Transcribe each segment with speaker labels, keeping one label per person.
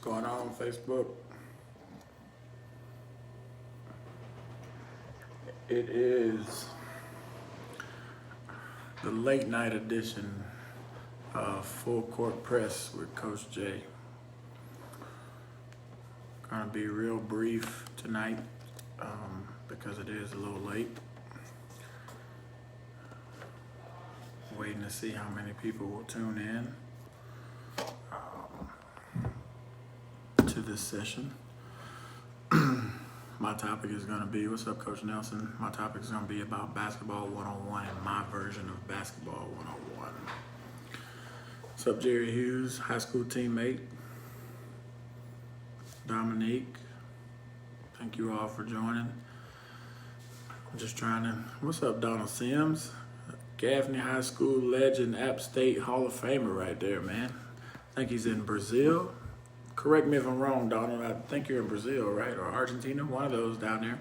Speaker 1: Going on Facebook. It is the late night edition of Full Court Press with Coach J. Gonna be real brief tonight because it is a little late. Waiting to see how many people will tune in to this session. My topic is going to be, what's up, Coach Nelson? My topic is going to be about basketball 101 and my version of basketball 101. What's up, Jerry Hughes, high school teammate? Dominique, thank you all for joining. I'm just trying to, what's up, Donald Sims? Gaffney High School legend, App State Hall of Famer right there, man. I think he's in Brazil. Correct me if I'm wrong, Donald. I think you're in Brazil, right? Or Argentina, one of those down there.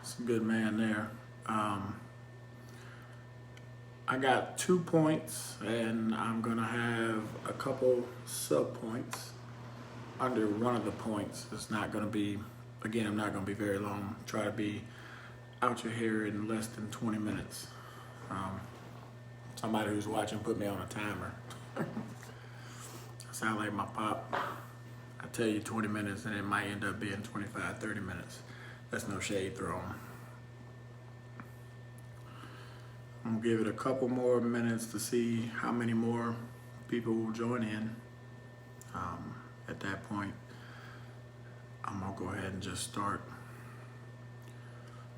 Speaker 1: It's a good man there. I got 2 points, and I'm going to have a couple sub-points under one of the points. It's not going to be, again, I'm not going to be very long. Try to be out your hair in less than 20 minutes. Somebody who's watching put me on a timer. I sound like my pop. I tell you 20 minutes, and it might end up being 25, 30 minutes. That's no shade thrown. I'm gonna give it a couple more minutes to see how many more people will join in. At that point, I'm gonna go ahead and just start.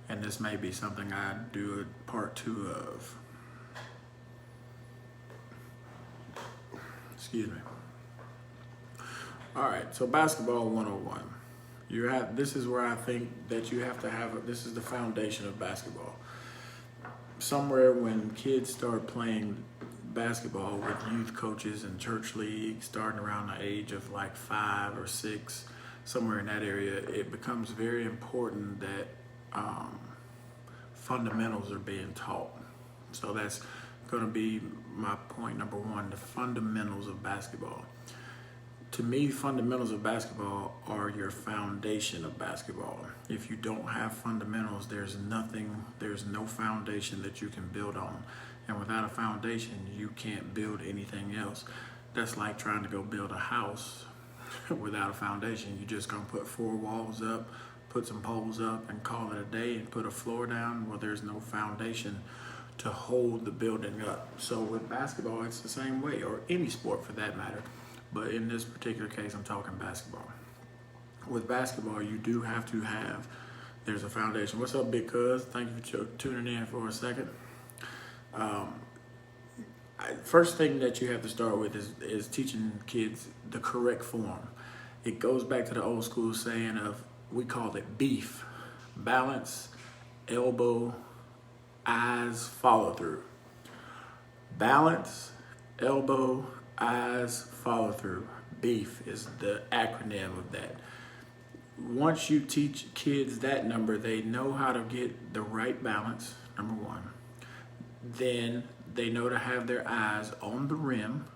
Speaker 1: And this may be something I do a part 2 of. Excuse me. All right, so basketball 101. This is where I think that you have to have, this is the foundation of basketball. Somewhere when kids start playing basketball with youth coaches and church leagues, starting around the age of like 5 or 6, somewhere in that area, it becomes very important that fundamentals are being taught. So that's going to be my point number 1, the fundamentals of basketball. To me, fundamentals of basketball are your foundation of basketball. If you don't have fundamentals, there's no foundation that you can build on. And without a foundation, you can't build anything else. That's like trying to go build a house without a foundation. You're just gonna put 4 walls up, put some poles up, and call it a day, and put a floor down. Well, there's no foundation to hold the building up. So with basketball, it's the same way, or any sport for that matter. But in this particular case, I'm talking basketball. With basketball, you do have to have, there's a foundation. What's up, Big Cuz? Thank you for tuning in for a second. First thing that you have to start with is teaching kids the correct form. It goes back to the old school saying of, we call it beef. Balance, elbow, eyes, follow through. Balance, elbow, eyes, follow through. BEEF is the acronym of that. Once you teach kids that number, they know how to get the right balance, number 1. Then they know to have their eyes on the rim.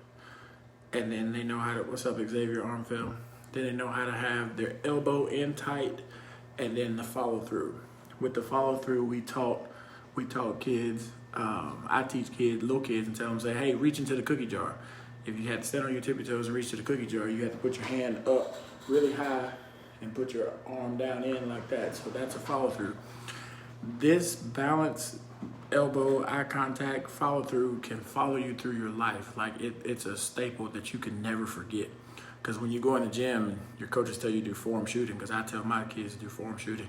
Speaker 1: And then they know how to, what's up, Xavier Armfield? Then they know how to have their elbow in tight, and then the follow through. With the follow through, we taught kids, I teach kids, little kids, and tell them, say, hey, reach into the cookie jar. If you had to stand on your tippy toes and reach to the cookie jar, you had to put your hand up really high and put your arm down in like that. So that's a follow through. This balance, elbow, eye contact, follow through can follow you through your life. Like it's a staple that you can never forget. Because when you go in the gym and your coaches tell you to do form shooting, because I tell my kids to do form shooting,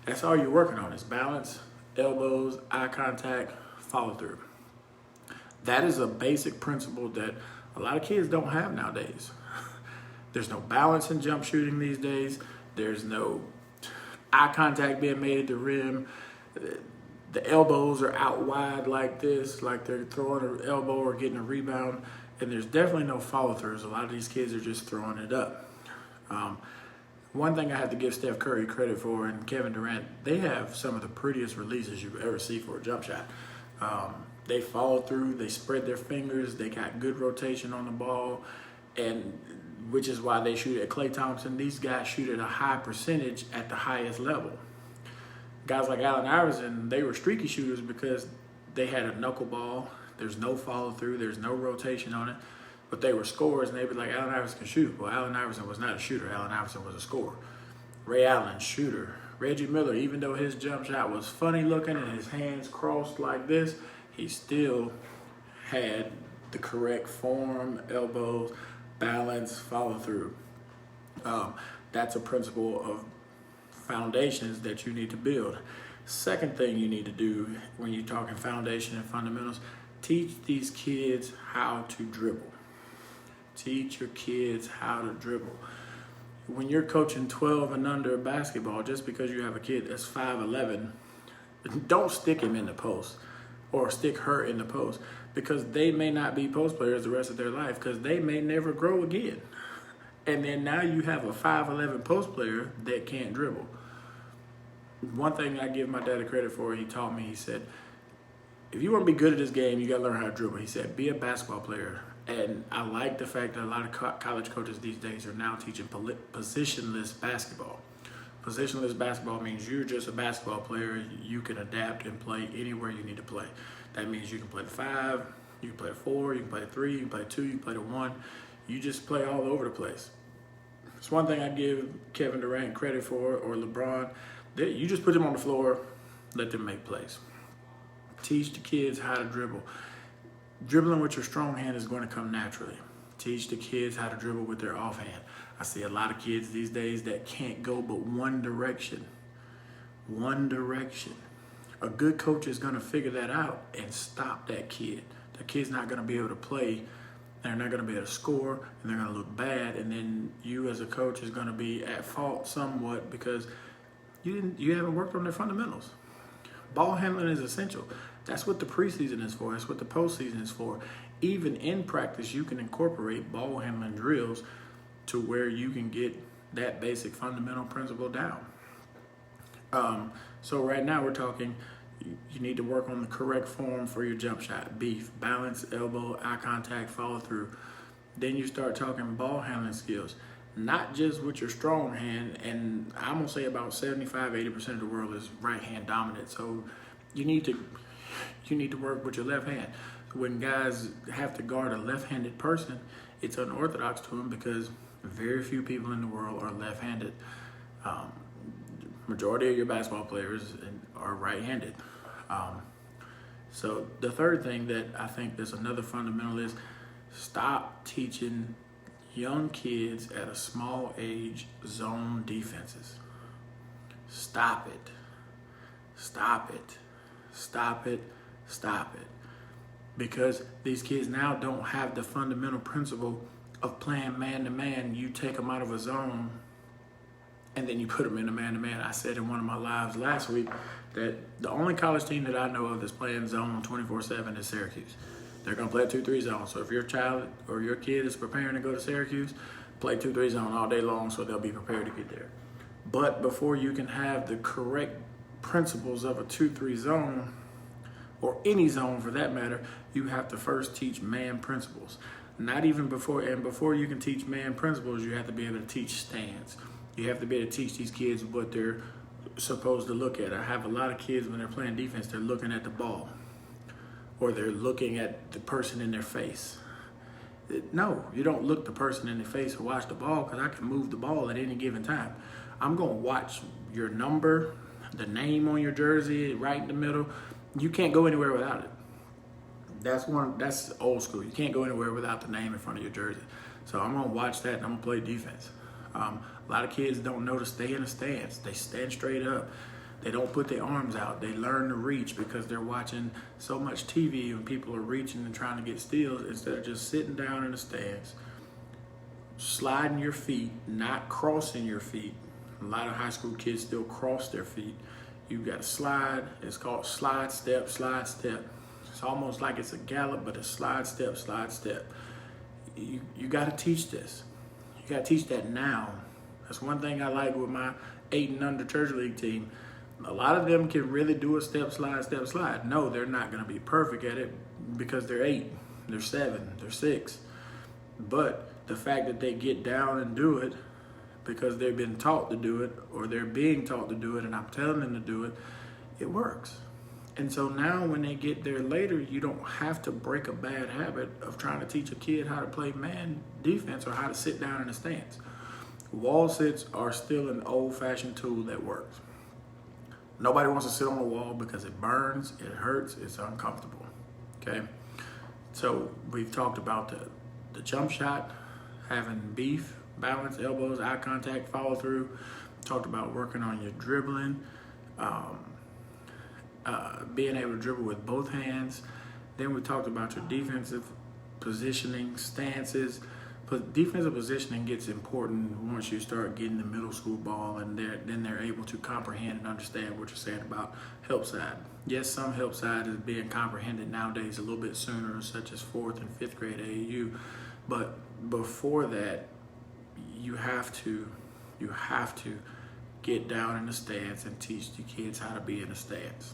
Speaker 1: that's all you're working on is balance, elbows, eye contact, follow through. That is a basic principle that a lot of kids don't have nowadays. There's no balance in jump shooting these days. There's no eye contact being made at the rim. The elbows are out wide like this, like they're throwing an elbow or getting a rebound. And there's definitely no follow throughs. A lot of these kids are just throwing it up. One thing I have to give Steph Curry credit for and Kevin Durant, they have some of the prettiest releases you've ever seen for a jump shot. They follow through, they spread their fingers, they got good rotation on the ball, and which is why they shoot at Klay Thompson. These guys shoot at a high percentage at the highest level. Guys like Allen Iverson, they were streaky shooters because they had a knuckleball. There's no follow through, there's no rotation on it, but they were scorers, and they'd be like, Allen Iverson can shoot. Well, Allen Iverson was not a shooter. Allen Iverson was a scorer. Ray Allen, shooter. Reggie Miller, even though his jump shot was funny looking and his hands crossed like this, he still had the correct form, elbows, balance, follow through. That's a principle of foundations that you need to build. Second thing you need to do when you're talking foundation and fundamentals, teach these kids how to dribble. Teach your kids how to dribble. When you're coaching 12 and under basketball, just because you have a kid that's 5'11", don't stick him in the post or stick her in the post, because they may not be post players the rest of their life because they may never grow again. And then now you have a 5'11" post player that can't dribble. One thing I give my dad credit for, he taught me, he said, if you want to be good at this game, you got to learn how to dribble. He said, be a basketball player. And I like the fact that a lot of college coaches these days are now teaching positionless basketball. Positionless basketball means you're just a basketball player. You can adapt and play anywhere you need to play. That means you can play the 5, you can play the 4, you can play the 3, you can play the 2, you can play the 1. You just play all over the place. It's one thing I give Kevin Durant credit for, or LeBron. You just put them on the floor, let them make plays. Teach the kids how to dribble. Dribbling with your strong hand is going to come naturally. Teach the kids how to dribble with their offhand. I see a lot of kids these days that can't go but one direction. One direction. A good coach is going to figure that out and stop that kid. That kid's not going to be able to play. They're not going to be able to score, and they're going to look bad. And then you as a coach is going to be at fault somewhat because you haven't worked on their fundamentals. Ball handling is essential. That's what the preseason is for. That's what the postseason is for. Even in practice, you can incorporate ball handling drills to where you can get that basic fundamental principle down. So right now we're talking, you need to work on the correct form for your jump shot. Beef, balance, elbow, eye contact, follow through. Then you start talking ball handling skills. Not just with your strong hand, and I'm going to say about 75-80% of the world is right hand dominant. So you need to work with your left hand. When guys have to guard a left-handed person, it's unorthodox to them because very few people in the world are left-handed. Majority of your basketball players are right-handed. So the third thing that I think is another fundamental is stop teaching young kids at a small age zone defenses. Stop it. Stop it. Stop it. Stop it. Because these kids now don't have the fundamental principle of playing man-to-man. You take them out of a zone and then you put them in a man-to-man. I said in one of my lives last week that the only college team that I know of that's playing zone 24/7 is Syracuse. They're going to play a 2-3 zone. So if your child or your kid is preparing to go to Syracuse, play 2-3 zone all day long so they'll be prepared to get there. But before you can have the correct principles of a 2-3 zone, or any zone for that matter, you have to first teach man principles. Not even before, and before you can teach man principles, you have to be able to teach stance. You have to be able to teach these kids what they're supposed to look at. I have a lot of kids when they're playing defense, they're looking at the ball, or they're looking at the person in their face. No, you don't look the person in the face or watch the ball, because I can move the ball at any given time. I'm going to watch your number, the name on your jersey, right in the middle. You can't go anywhere without it. That's old school. You can't go anywhere without the name in front of your jersey. So I'm going to watch that and I'm going to play defense. A lot of kids don't know to stay in a stance. They stand straight up. They don't put their arms out. They learn to reach because they're watching so much TV and people are reaching and trying to get steals instead of just sitting down in a stance, sliding your feet, not crossing your feet. A lot of high school kids still cross their feet. You got to slide. It's called slide, step, slide, step. It's almost like it's a gallop, but it's slide, step, slide, step. You got to teach this. You got to teach that now. That's one thing I like with my 8 and under church league team. A lot of them can really do a step slide. No, they're not going to be perfect at it because they're 8, they're 7, they're 6. But the fact that they get down and do it because they've been taught to do it, or they're being taught to do it and I'm telling them to do it, it works. And so now when they get there later, you don't have to break a bad habit of trying to teach a kid how to play man defense or how to sit down in a stance. Wall sits are still an old-fashioned tool that works. Nobody wants to sit on a wall because it burns, it hurts, it's uncomfortable, okay? So we've talked about the jump shot, having beef, balance, elbows, eye contact, follow through. Talked about working on your dribbling, being able to dribble with both hands. Then we talked about your defensive positioning, stances. But defensive positioning gets important once you start getting the middle school ball, and then they're able to comprehend and understand what you're saying about help side. Yes, some help side is being comprehended nowadays a little bit sooner, such as 4th and 5th grade AAU. But before that, you have to get down in the stance and teach the kids how to be in a stance.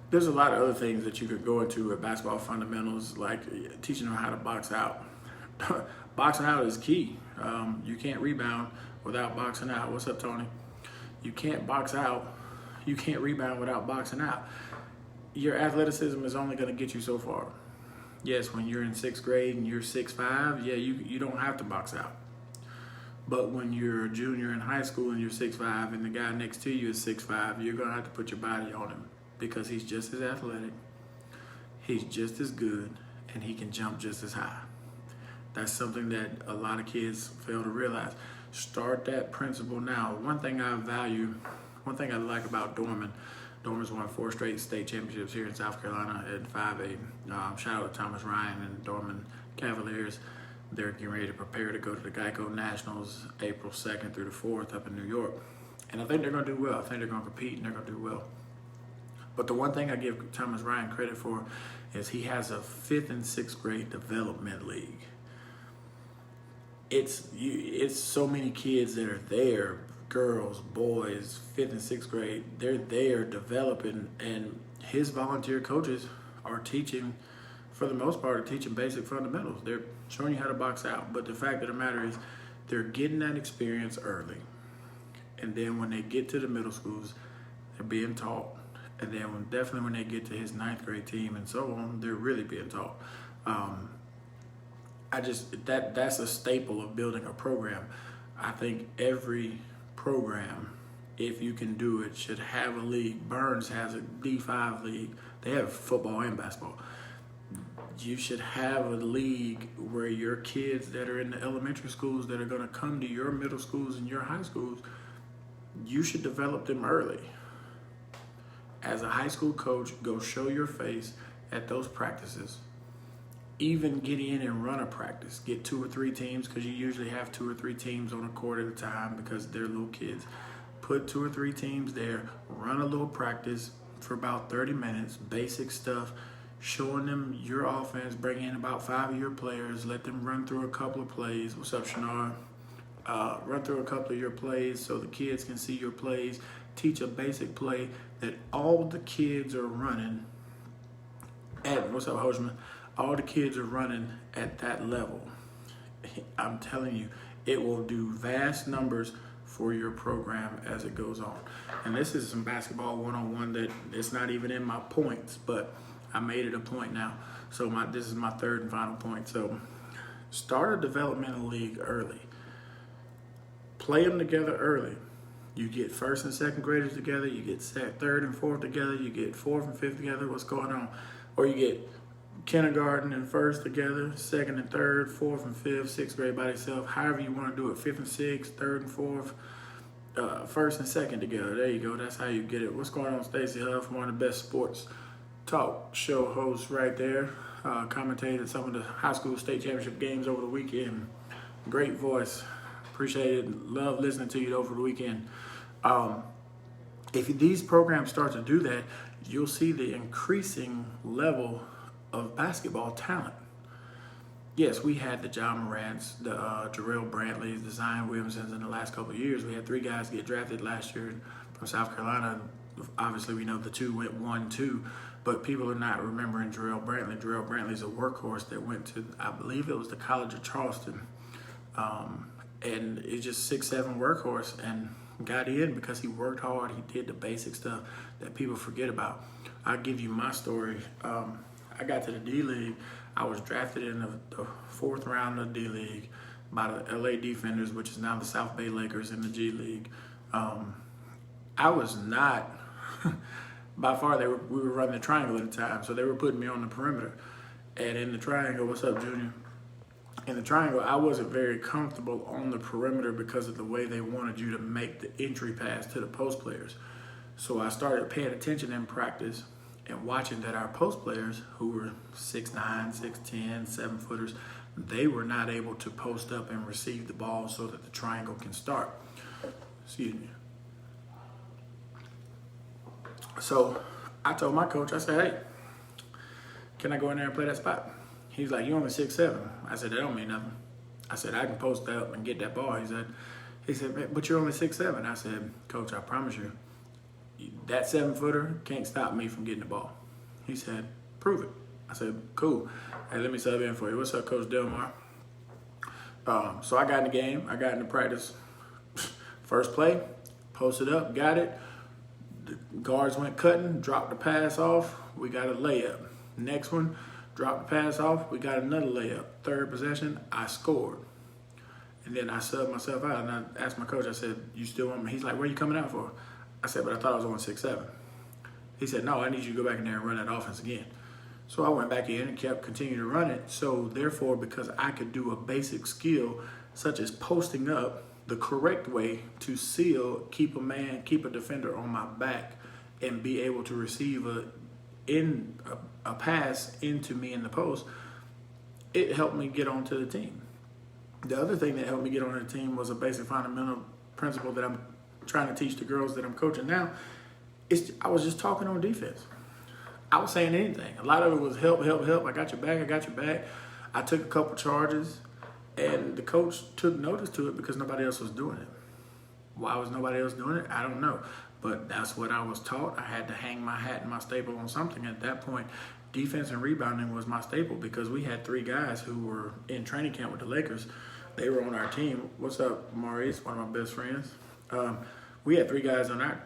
Speaker 1: There's a lot of other things that you could go into at basketball fundamentals, like teaching them how to box out. Boxing out is key. You can't rebound without boxing out. What's up, Tony? You can't box out. You can't rebound without boxing out. Your athleticism is only going to get you so far. Yes, when you're in 6th grade and you're 6'5", yeah, you don't have to box out. But when you're a junior in high school and you're 6'5", and the guy next to you is 6'5", you're going to have to put your body on him because he's just as athletic, he's just as good, and he can jump just as high. That's something that a lot of kids fail to realize. Start that principle now. One thing I like about Dorman, Dorman's won 4 straight state championships here in South Carolina at 5A. Shout out to Thomas Ryan and Dorman Cavaliers. They're getting ready to prepare to go to the Geico Nationals April 2nd through the 4th up in New York. And I think they're going to do well. I think they're going to compete and they're going to do well. But the one thing I give Thomas Ryan credit for is he has a 5th and 6th grade development league. It's so many kids that are there, girls, boys, 5th and 6th grade, they're there developing, and his volunteer coaches are teaching, for the most part, are teaching basic fundamentals. They're showing you how to box out. But the fact of the matter is they're getting that experience early. And then when they get to the middle schools, they're being taught. And then definitely when they get to his 9th grade team and so on, they're really being taught. That's a staple of building a program. I think every program, if you can do it, should have a league. Burns has a D5 league. They have football and basketball. You should have a league where your kids that are in the elementary schools that are going to come to your middle schools and your high schools, you should develop them early. As a high school coach, go show your face at those practices. Even get in and run a practice. Get 2 or 3 teams, because you usually have 2 or 3 teams on a court at a time because they're little kids. Put 2 or 3 teams there, run a little practice for about 30 minutes, basic stuff, showing them your offense, bring in about 5 of your players, let them run through a couple of plays. What's up, Shanar? Run through a couple of your plays so the kids can see your plays. Teach a basic play that all the kids are running at. What's up, Hoshman? All the kids are running at that level. I'm telling you, it will do vast numbers for your program as it goes on. And this is some basketball 101 that it's not even in my points, but I made it a point now. So this is my 3rd and final point. So start a developmental league early. Play them together early. You get 1st and 2nd graders together. You get 3rd and 4th together. You get 4th and 5th together. What's going on? Or you get kindergarten and 1st together, 2nd and 3rd, 4th and 5th, 6th grade by themselves. However you want to do it. 5th and 6th, 3rd and 4th, 1st and 2nd together. There you go. That's how you get it. What's going on, Stacey Huff? One of the best sports talk show hosts right there. Commentated some of the high school state championship games over the weekend. Great voice. Appreciate it. Love listening to you over the weekend. If these programs start to do that, you'll see the increasing level of basketball talent. yes, we had the John Morants, the Jarrell Brantleys, the Zion Williamsons in the last couple of years. We had 3 guys get drafted last year from South Carolina. Obviously, we know the 2 went 1-2, but people are not remembering Jarrell Brantley. Jarrell Brantley's a workhorse that went to, I believe it was the College of Charleston. And it's just 6'7" workhorse and got in because he worked hard. He did the basic stuff that people forget about. I'll give you my story. I got to the D-League. I was drafted in the 4th round of the D-League by the LA Defenders, which is now the South Bay Lakers in the G League. I was not, by far, we were running the triangle at the time, so they were putting me on the perimeter. And in the triangle, what's up, Junior? In the triangle, I wasn't very comfortable on the perimeter because of the way they wanted you to make the entry pass to the post players. So I started paying attention in practice and watching that our post players, who were 6'9", 6'10", 7-footers, they were not able to post up and receive the ball so that the triangle can start. Excuse me. So I told my coach, I said, hey, can I go in there and play that spot? He's like, you only 6'7". I said, that don't mean nothing. I said, I can post up and get that ball. He said, but you're only 6'7". I said, Coach, I promise you, that 7-footer can't stop me from getting the ball. He said, prove it. I said, cool. Hey, let me sub in for you. What's up, Coach Delmar? So I got in the game. I got into practice. First play, posted up, got it. The guards went cutting, dropped the pass off. We got a layup. Next one, dropped the pass off. We got another layup. Third possession, I scored. And then I subbed myself out, and I asked my coach, I said, you still want me? He's like, where are you coming out for? I said, but I thought I was on 6'7". He said, no, I need you to go back in there and run that offense again. So I went back in and continued to run it. So therefore, because I could do a basic skill such as posting up the correct way to seal, keep a defender on my back, and be able to receive a pass into me in the post, it helped me get onto the team. The other thing that helped me get on the team was a basic fundamental principle that I'm trying to teach the girls that I'm coaching now. I was just talking on defense. I was saying anything. A lot of it was help. I got your back. I took a couple charges, and the coach took notice to it because nobody else was doing it. Why was nobody else doing it? I don't know. But that's what I was taught. I had to hang my hat and my staple on something. At that point, defense and rebounding was my staple because we had 3 guys who were in training camp with the Lakers. They were on our team. What's up, Maurice, one of my best friends? We had 3 guys on our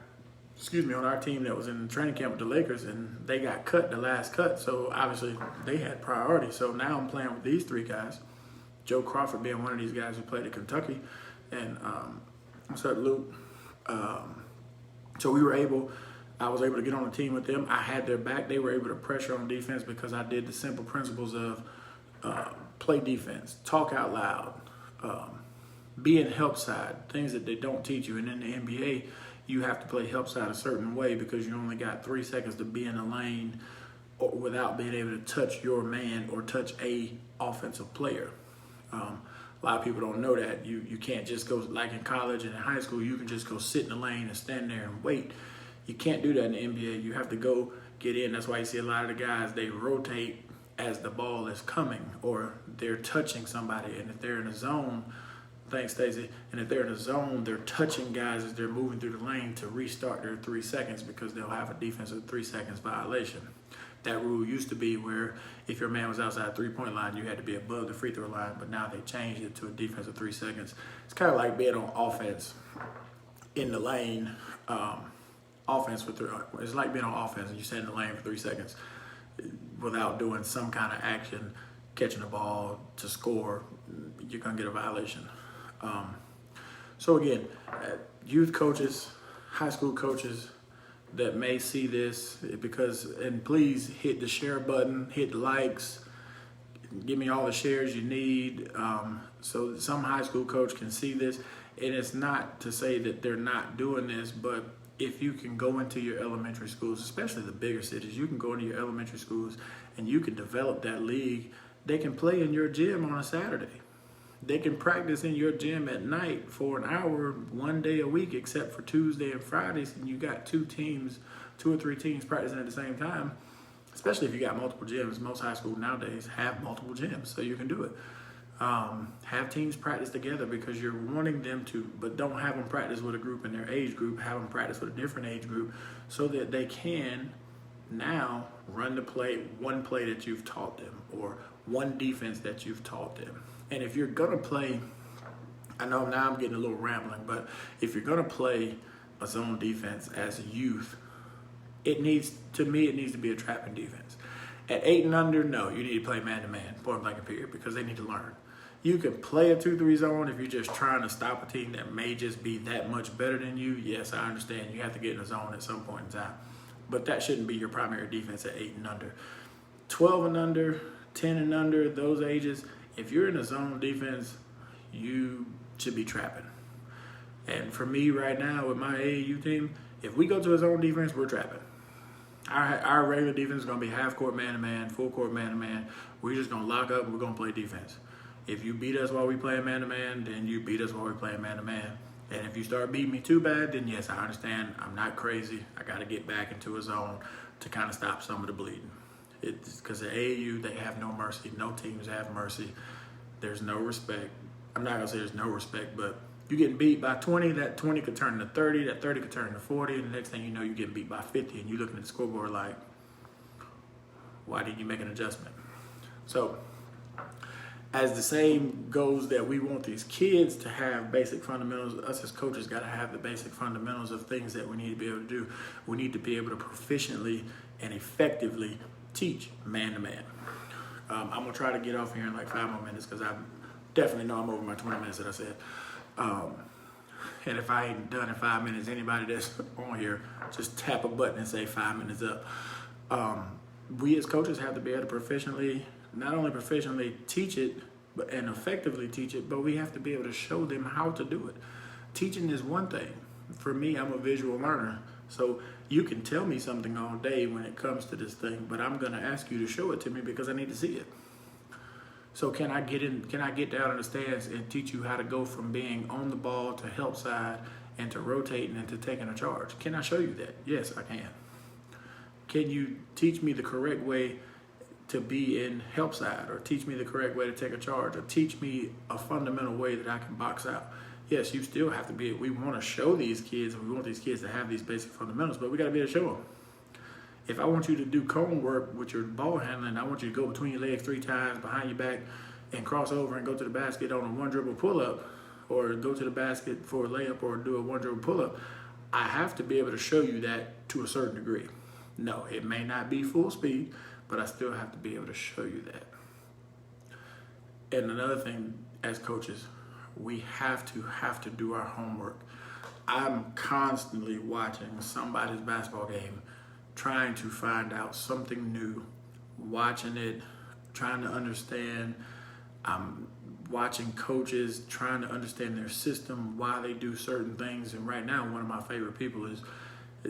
Speaker 1: team that was in training camp with the Lakers, and they got cut the last cut. So obviously they had priority. So now I'm playing with these 3 guys. Joe Crawford being one of these guys who played at Kentucky, and what's up, Luke? So I was able to get on the team with them. I had their back. They were able to pressure on defense because I did the simple principles of play defense, talk out loud, be in help side, things that they don't teach you. And in the NBA, you have to play help side a certain way because you only got 3 seconds to be in the lane without being able to touch your man or touch a offensive player. A lot of people don't know that. You can't just go, like in college and in high school, you can just go sit in the lane and stand there and wait. You can't do that in the NBA. You have to go get in. That's why you see a lot of the guys, they rotate as the ball is coming or they're touching somebody. And if they're in a zone, thanks, Stacey, and if they're in a zone, they're touching guys as they're moving through the lane to restart their 3 seconds because they'll have a defensive 3 seconds violation. That rule used to be where if your man was outside the 3-point line, you had to be above the free throw line, but now they changed it to a defensive 3 seconds. It's kind of like being on offense in the lane. It's like being on offense and you sit in the lane for 3 seconds without doing some kind of action, catching the ball to score, you're going to get a violation. So again, youth coaches, high school coaches that may see this, and please hit the share button, hit likes, give me all the shares you need so that some high school coach can see this. And it's not to say that they're not doing this, but if you can go into your elementary schools, especially the bigger cities, you can go into your elementary schools and you can develop that league. They can play in your gym on a Saturday. They can practice in your gym at night for an hour, 1 day a week, except for Tuesday and Fridays, and you got 2 or 3 teams practicing at the same time. especially if you got multiple gyms. Most high schools nowadays have multiple gyms, so you can do it. Have teams practice together because you're wanting them to, but don't have them practice with a group in their age group. Have them practice with a different age group so that they can now run the play, one play that you've taught them or one defense that you've taught them. And if you're going to play, I know now I'm getting a little rambling, but if you're going to play a zone defense as a youth, it needs to be a trapping defense. At 8 and under, no, you need to play man-to-man, point blank and period, because they need to learn. You can play a 2-3 zone if you're just trying to stop a team that may just be that much better than you. Yes, I understand you have to get in a zone at some point in time, but that shouldn't be your primary defense at 8 and under. 12 and under, 10 and under, those ages, if you're in a zone defense, you should be trapping. And for me right now with my AAU team, if we go to a zone defense, we're trapping. Our regular defense is going to be half court man-to-man, full court man-to-man. We're just going to lock up and we're going to play defense. If you beat us while we play man-to-man, then you beat us while we play man-to-man. And if you start beating me too bad, then yes, I understand. I'm not crazy. I got to get back into a zone to kind of stop some of the bleeding. It's because at AAU, they have no mercy. No teams have mercy. There's no respect. I'm not going to say there's no respect, but you getting beat by 20, that 20 could turn into 30, that 30 could turn into 40, and the next thing you know, you're getting beat by 50, and you're looking at the scoreboard like, why didn't you make an adjustment? So, as the same goes that we want these kids to have basic fundamentals, us as coaches got to have the basic fundamentals of things that we need to be able to do. We need to be able to proficiently and effectively teach man-to-man. I'm going to try to get off here in like 5 more minutes because I definitely know I'm over my 20 minutes that I said. And if I ain't done in 5 minutes, anybody that's on here, just tap a button and say 5 minutes up. We as coaches have to be able to not only proficiently teach it, and effectively teach it, but we have to be able to show them how to do it. Teaching is one thing. For me, I'm a visual learner. So you can tell me something all day when it comes to this thing, but I'm going to ask you to show it to me because I need to see it. So can I get down in the stands and teach you how to go from being on the ball to help side and to rotating and to taking a charge? Can I show you that? Yes, I can. Can you teach me the correct way to be in help side, or teach me the correct way to take a charge, or teach me a fundamental way that I can box out? Yes, you still have to be, we want to show these kids, and we want these kids to have these basic fundamentals, but we got to be able to show them. If I want you to do cone work with your ball handling, I want you to go between your legs 3 times behind your back and cross over and go to the basket on a 1-dribble pull-up, or go to the basket for a layup or do a 1-dribble pull-up, I have to be able to show you that to a certain degree. No, it may not be full speed, but I still have to be able to show you that. And another thing, as coaches, we have to do our homework. I'm constantly watching somebody's basketball game, trying to find out something new, watching it, trying to understand. I'm watching coaches, trying to understand their system, why they do certain things. And right now, one of my favorite people is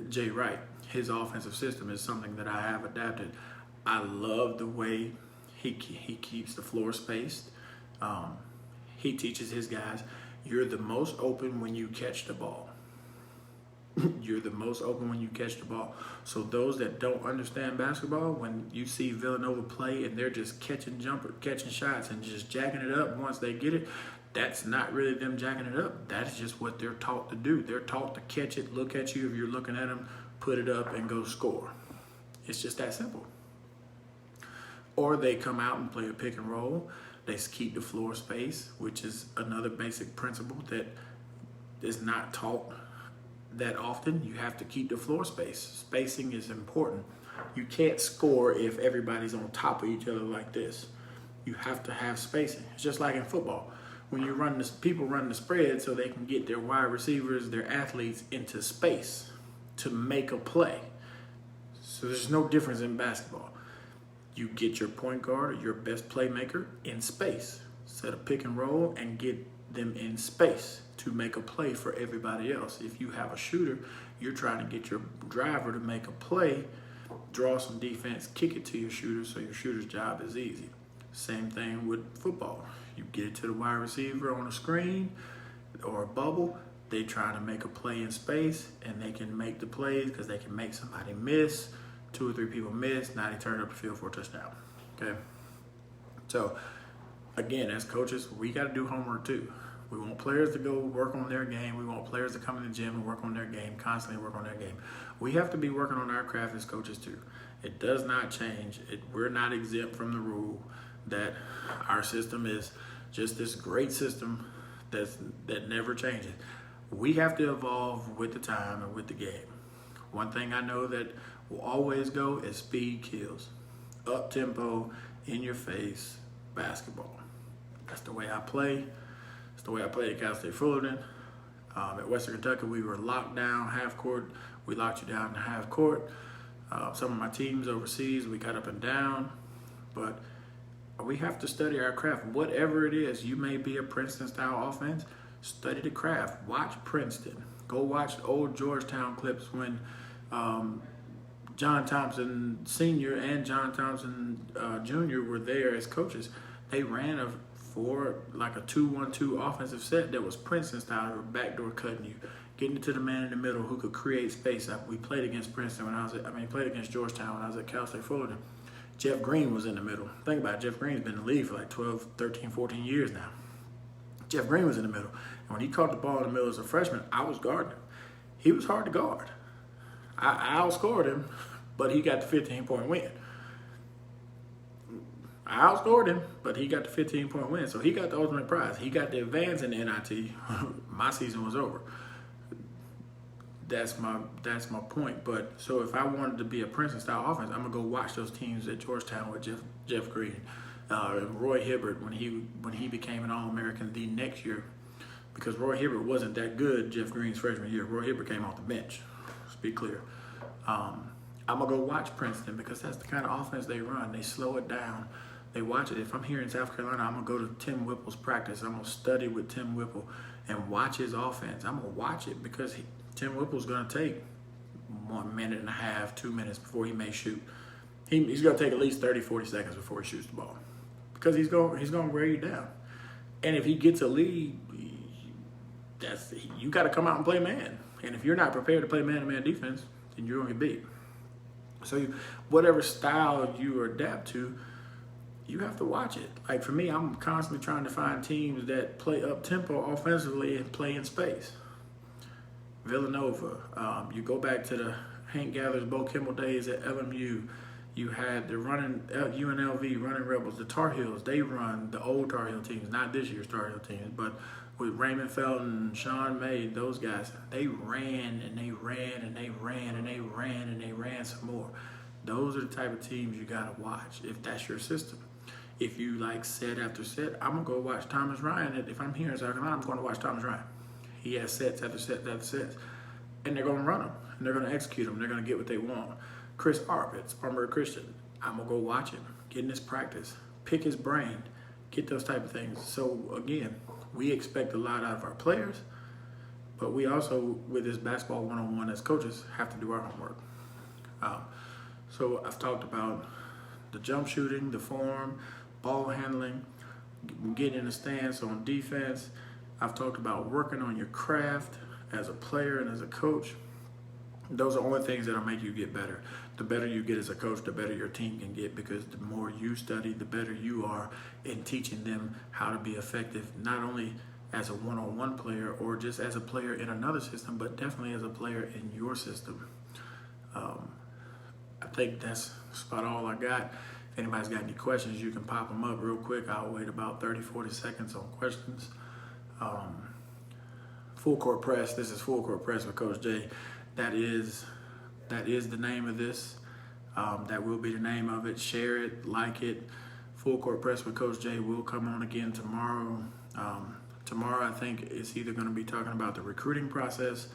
Speaker 1: Jay Wright. His offensive system is something that I have adapted. I love the way he keeps the floor spaced. He teaches his guys, you're the most open when you catch the ball. You're the most open when you catch the ball. So those that don't understand basketball, when you see Villanova play and they're just catching shots and just jacking it up once they get it, that's not really them jacking it up. That's just what they're taught to do. They're taught to catch it, look at you if you're looking at them, put it up, and go score. It's just that simple. Or they come out and play a pick and roll. They keep the floor space, which is another basic principle that is not taught that often. You have to keep the floor space. Spacing is important. You can't score if everybody's on top of each other like this. You have to have spacing. It's just like in football. When you run this, people run the spread so they can get their wide receivers, their athletes into space to make a play. So there's no difference in basketball. You get your point guard or your best playmaker in space. Set a pick and roll and get them in space to make a play for everybody else. If you have a shooter, you're trying to get your driver to make a play, draw some defense, kick it to your shooter so your shooter's job is easy. Same thing with football. You get it to the wide receiver on a screen or a bubble. They trying to make a play in space, and they can make the plays because they can make somebody miss. 2 or 3 people missed. Now they turned up the field for a touchdown. Okay. So again, as coaches, we got to do homework too. We want players to go work on their game. We want players to come in the gym and work on their game, constantly work on their game. We have to be working on our craft as coaches too. It does not change. We're not exempt from the rule that our system is just this great system that never changes. We have to evolve with the time and with the game. One thing I know that will always go is speed kills. Up tempo, in your face basketball. That's the way I play. It's the way I played at Cal State Fullerton. At Western Kentucky, we were locked down half court. We locked you down in half court. Some of my teams overseas, we got up and down. But we have to study our craft. Whatever it is, you may be a Princeton-style offense, study the craft. Watch Princeton. Go watch old Georgetown clips when John Thompson Sr. and John Thompson Jr. were there as coaches. They ran a 2-1-2 offensive set that was Princeton style, backdoor cutting you, getting it to the man in the middle who could create space. We played against Princeton played against Georgetown when I was at Cal State Fullerton. Jeff Green was in the middle. Think about it, Jeff Green's been in the league for like 12, 13, 14 years now. Jeff Green was in the middle. And when he caught the ball in the middle as a freshman, I was guarding him. He was hard to guard. I outscored him, but he got the 15-point win. I outscored him, but he got the 15-point win. So he got the ultimate prize. He got the advance in the NIT. My season was over. That's my point. But so if I wanted to be a Princeton-style offense, I'm gonna go watch those teams at Georgetown with Jeff Green, and Roy Hibbert when he became an All-American the next year, because Roy Hibbert wasn't that good Jeff Green's freshman year. Roy Hibbert came off the bench. Let's be clear. I'm gonna go watch Princeton because that's the kind of offense they run. They slow it down. They watch it. If I'm here in South Carolina, I'm gonna go to Tim Whipple's practice. I'm gonna study with Tim Whipple and watch his offense. I'm gonna watch it because Tim Whipple's gonna take 1 minute and a half, 2 minutes before he may shoot. He's gonna take at least 30, 40 seconds before he shoots the ball because he's gonna wear you down. And if he gets a lead, you got to come out and play man. And if you're not prepared to play man-to-man defense, then you're gonna get beat. So whatever style you adapt to, you have to watch it. Like for me, I'm constantly trying to find teams that play up-tempo offensively and play in space. Villanova, you go back to the Hank Gathers, Bo Kimmel days at LMU. You had the UNLV running Rebels, the Tar Heels. They run the old Tar Heel teams, not this year's Tar Heel teams, but with Raymond Felton, Sean May, those guys, they ran and they ran and they ran and they ran and they ran some more. Those are the type of teams you got to watch if that's your system. If you like set after set, I'm going to go watch Thomas Ryan. If I'm here in South Carolina, I'm going to watch Thomas Ryan. He has sets after sets after sets. And they're going to run them. And they're going to execute them. They're going to get what they want. Chris Arp at Spartanburg Christian, I'm going to go watch him, get in his practice, pick his brain, get those type of things. So, again, we expect a lot out of our players, but we also, with this basketball one-on-one as coaches, have to do our homework. So I've talked about the jump shooting, the form, ball handling, getting in the stance on defense. I've talked about working on your craft as a player and as a coach. Those are only things that'll make you get better. The better you get as a coach, the better your team can get, because the more you study, the better you are in teaching them how to be effective, not only as a one-on-one player or just as a player in another system, but definitely as a player in your system. I think that's about all I got. If anybody's got any questions, you can pop them up real quick. I'll wait about 30, 40 seconds on questions. Full Court Press. This is Full Court Press with Coach Jay. That is the name of this. That will be the name of it. Share it, like it. Full Court Press with Coach Jay will come on again tomorrow. Tomorrow, I think it's either going to be talking about the recruiting process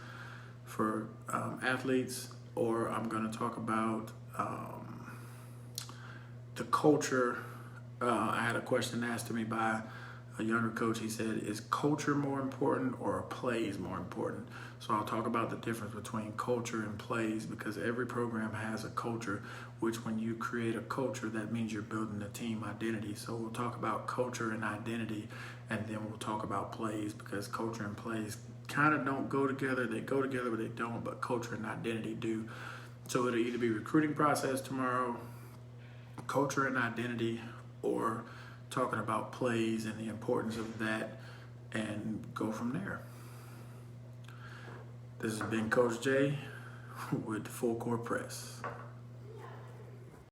Speaker 1: for athletes, or I'm going to talk about the culture. I had a question asked to me by a younger coach. He said, is culture more important or plays more important? So I'll talk about the difference between culture and plays, because every program has a culture, which when you create a culture, that means you're building a team identity. So we'll talk about culture and identity, and then we'll talk about plays, because culture and plays kind of don't go together. They go together, but they don't, but culture and identity do. So it'll either be recruiting process tomorrow, culture and identity, or talking about plays and the importance of that, and go from there. This has been Coach Jay with Full Court Press.